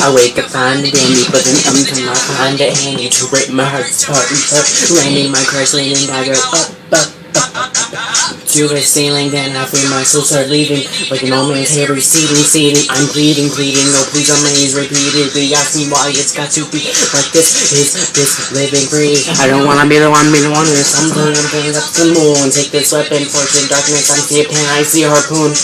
I wake up fine and dandy, but then to my find it handy to break my heart's heart and start landing my crash landing. I go up to the ceiling, then I feel my soul start leaving like an old man's hair receding. I'm bleeding, oh please on my knees repeatedly. Ask me why it's got to be like this. Is this living free? I don't wanna be the one who's something up the moon. Take this weapon, fortune, darkness. I see a pen, I see a harpoon.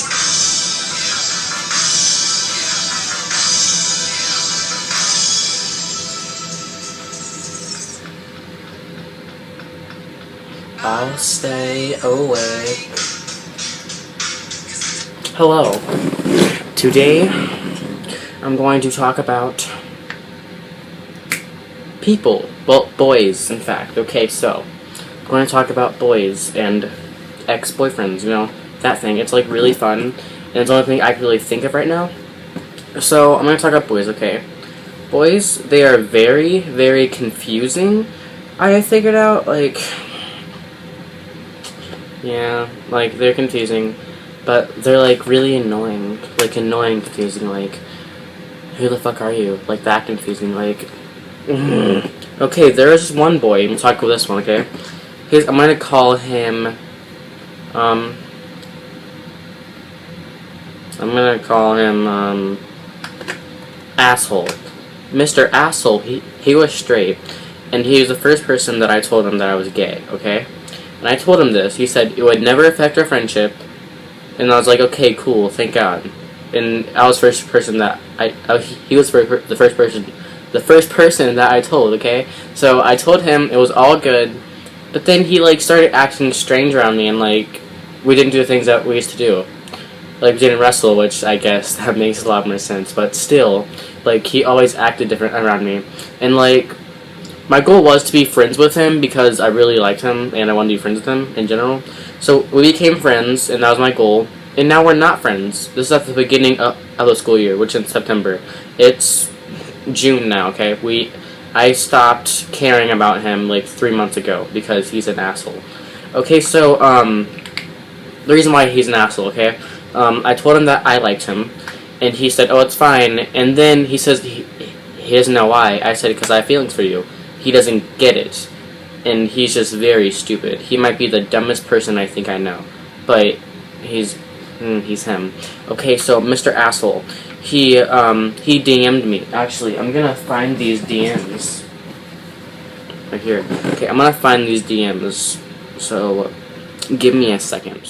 I'll stay awake. Hello. Today, I'm going to talk about people. Well, boys, in fact. Okay, so, I'm going to talk about boys and ex-boyfriends, you know, that thing. It's, like, really fun, and it's the only thing I can really think of right now. So, I'm going to talk about boys, okay? Boys, they are very, very confusing. I figured out, like... Yeah, like, they're confusing, but they're, like, really annoying. Like, annoying confusing, like, who the fuck are you? Like, that confusing, like, Okay, there is one boy, I'm gonna talk about this one, okay? I'm gonna call him, Asshole. Mr. Asshole, he was straight, and he was the first person that I told him that I was gay, okay? And I told him this. He said it would never affect our friendship. And I was like, okay, cool, thank God. And I was the first person that he was the first person that I told, okay? So I told him it was all good, but then he, like, started acting strange around me, and, like, we didn't do the things that we used to do. Like, we didn't wrestle, which I guess that makes a lot more sense, but still, like, he always acted different around me. And, like, my goal was to be friends with him because I really liked him and I wanted to be friends with him in general. So we became friends, and that was my goal. And now we're not friends. This is at the beginning of the school year, which is in September. It's June now, okay? I stopped caring about him like 3 months ago because he's an asshole. Okay, so the reason why he's an asshole, okay? I told him that I liked him, and he said, "Oh, it's fine." And then he says he doesn't know why. I said, "Because I have feelings for you." He doesn't get it, and he's just very stupid. He might be the dumbest person I think I know, but he's him. Okay, so Mr. Asshole, he DM'd me. Actually, I'm gonna find these DMs right here. Okay, I'm gonna find these DMs. So give me a second.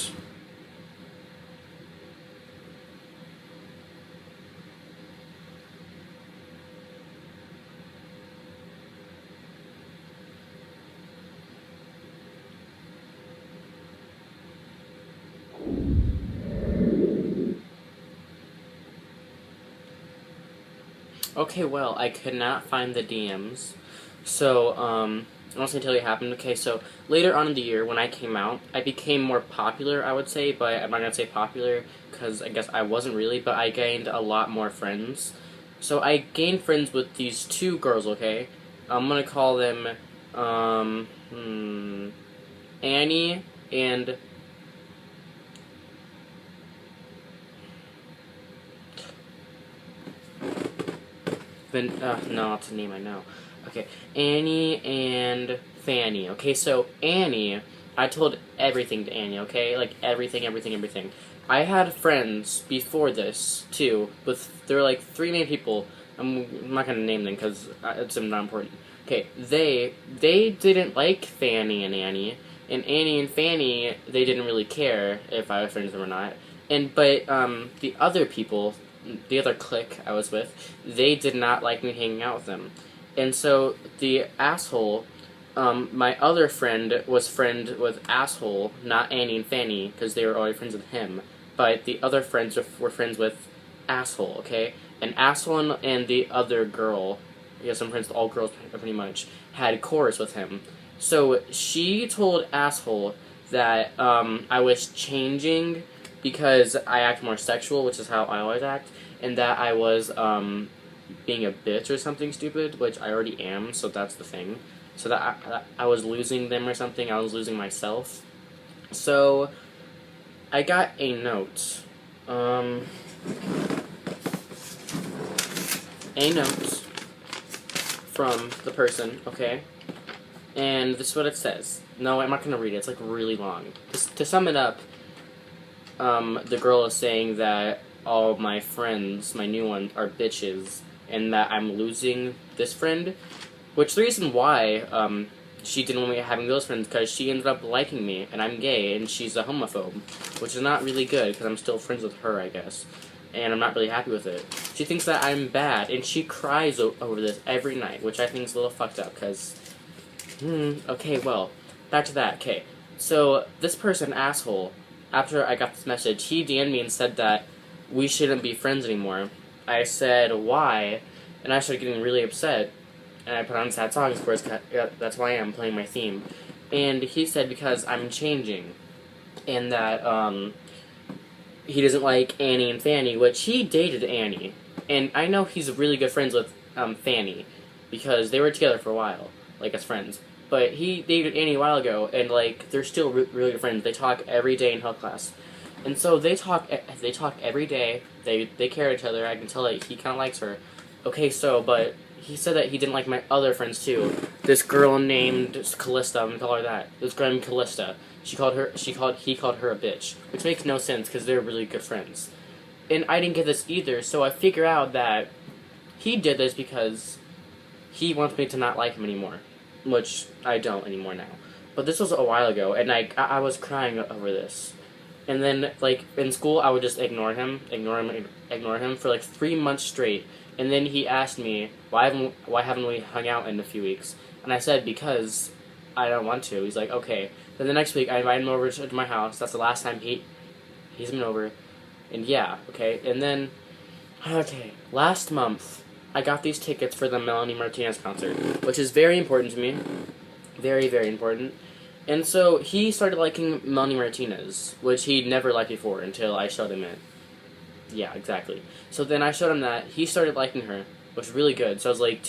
Okay, well, I could not find the DMs, so, I'm also gonna tell you what happened. Okay, so, later on in the year, when I came out, I became more popular, I would say, but I'm not gonna say popular, because I guess I wasn't really, but I gained a lot more friends. So, I gained friends with these two girls, okay? I'm gonna call them, Annie and... no, that's a name I know. Okay, Annie and Fanny. Okay, so Annie, I told everything to Annie, okay? Like, everything. I had friends before this, too, there were like 3 main people. I'm not gonna name them, because it's not important. Okay, they didn't like Fanny and Annie, and Annie and Fanny, they didn't really care if I was friends with them or not. But the other people, the other clique I was with, they did not like me hanging out with them. And so the asshole, my other friend was friend with Asshole, not Annie and Fanny, because they were already friends with him. But the other friends were friends with Asshole, okay? And Asshole and the other girl, I guess I'm friends with all girls pretty much, had chorus with him. So she told Asshole that I was changing because I act more sexual, which is how I always act, and that I was being a bitch or something stupid, which I already am, so that's the thing. So that I was losing them or something, I was losing myself. So I got a note. a note from the person, okay? And this is what it says. No, I'm not going to read it. It's like really long. To sum it up, the girl is saying that all my friends, my new ones, are bitches, and that I'm losing this friend. Which the reason why she didn't want me having those friends, because she ended up liking me, and I'm gay, and she's a homophobe, which is not really good, because I'm still friends with her, I guess, and I'm not really happy with it. She thinks that I'm bad, and she cries over this every night, which I think is a little fucked up, because, okay, well, back to that, okay. So, this person, asshole, after I got this message, he DM'd me and said that we shouldn't be friends anymore. I said, why? And I started getting really upset. And I put on sad songs, of course, that's why I'm playing my theme. And he said because I'm changing. And that, he doesn't like Annie and Fanny, which he dated Annie. And I know he's really good friends with, Fanny. Because they were together for a while, like, as friends. But he dated Annie a while ago, and, like, they're still really good friends. They talk every day in health class. And so they talk every day. They care each other. I can tell that he kind of likes her. Okay, so, but he said that he didn't like my other friends too. This girl named Callista, I'm gonna call her that. This girl named Callista. He called her a bitch, which makes no sense because they're really good friends. And I didn't get this either, so I figure out that he did this because he wants me to not like him anymore, which I don't anymore now. But this was a while ago, and I was crying over this. And then, like, in school, I would just ignore him for like 3 months straight. And then he asked me, why haven't we hung out in a few weeks? And I said, because I don't want to. He's like, okay. Then the next week, I invited him over to my house. That's the last time he's been over. And yeah, okay. And then, okay, last month, I got these tickets for the Melanie Martinez concert, which is very important to me. Very, very important. And so he started liking Melanie Martinez, which he'd never liked before until I showed him it. Yeah, exactly. So then I showed him that. He started liking her, which was really good. So I was like,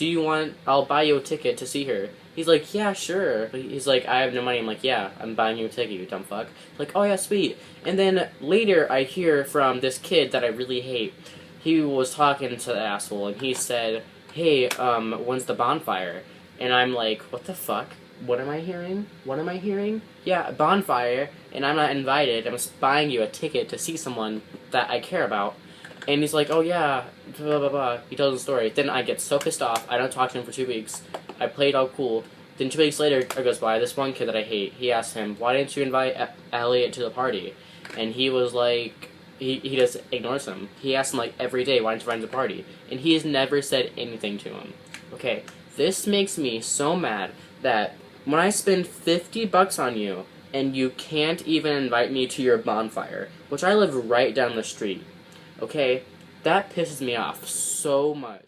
I'll buy you a ticket to see her. He's like, yeah, sure. But he's like, I have no money. I'm like, yeah, I'm buying you a ticket, you dumb fuck. Like, oh yeah, sweet. And then later I hear from this kid that I really hate. He was talking to the asshole, and he said, hey, when's the bonfire? And I'm like, what the fuck? What am I hearing? What am I hearing? Yeah, bonfire, and I'm not invited. I'm buying you a ticket to see someone that I care about. And he's like, oh yeah, blah, blah, blah. He tells the story. Then I get so pissed off. I don't talk to him for 2 weeks. I played all cool. Then 2 weeks later, it goes by. This one kid that I hate, he asked him, why didn't you invite Elliot to the party? And he was like, he just ignores him. He asks him like every day, why didn't you invite him to the party? And he has never said anything to him. Okay, this makes me so mad that when I spend $50 on you, and you can't even invite me to your bonfire, which I live right down the street, okay, that pisses me off so much.